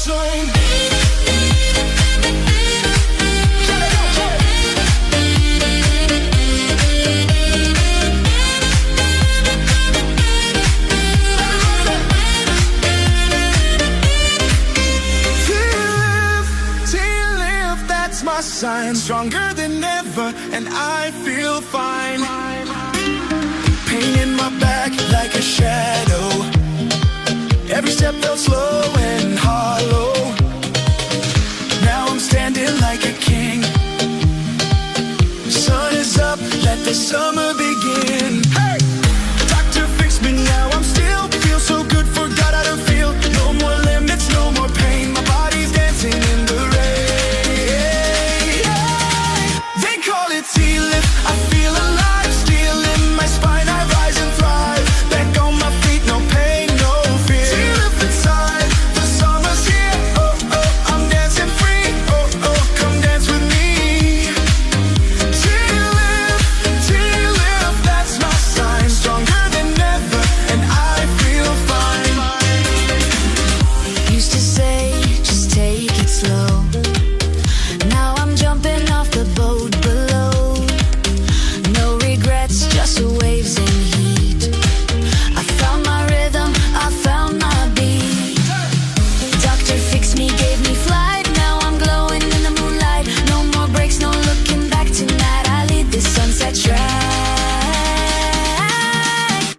sign. My sign, stronger than ever, and I feel fine. Pain in my back like a shadow. Every step felt slow and hollow. Now I'm standing like a king. Sun is up, let the summer begin. Hey! Doctor, fix me now, I'm still feel so good, forgot how to feel. No more limits, no more pain. My body's dancing in the rain. I feel alive, still in my spine, I rise and thrive. Back on my feet, no pain, no fear. T-lift inside, the summer's here. Oh, oh, I'm dancing free. Oh, oh, come dance with me. T-lift, that's my sign. Stronger than ever, and I feel fine. Used to say, just take it slow. Now I'm jumping off the boat below. Just waves and heat. I found my rhythm, I found my beat. Doctor fixed me, gave me flight. Now I'm glowing in the moonlight. No more breaks, no looking back tonight. I lead this sunset track.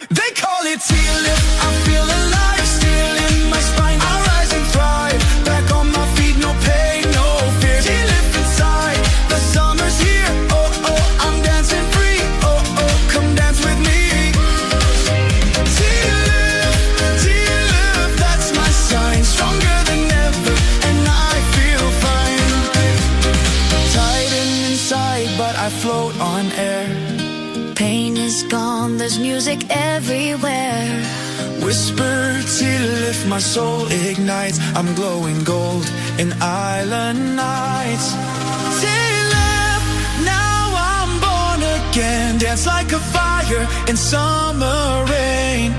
They call it T-lift. I feel alive, still in my spine. I rise and thrive. Back on my feet, no pain, no fear. T-lift inside, the summer's here. Oh, oh, I'm dancing free. Oh, oh, come dance with me. T-lift, that's my sign. Stronger than ever, and I feel fine. Tighten inside, but I float on air. Pain is gone, there's music everywhere. Whisper, T-lift, my soul ignites. I'm glowing gold in island nights. T-lift, now I'm born again. Dance like a fire in summer rain.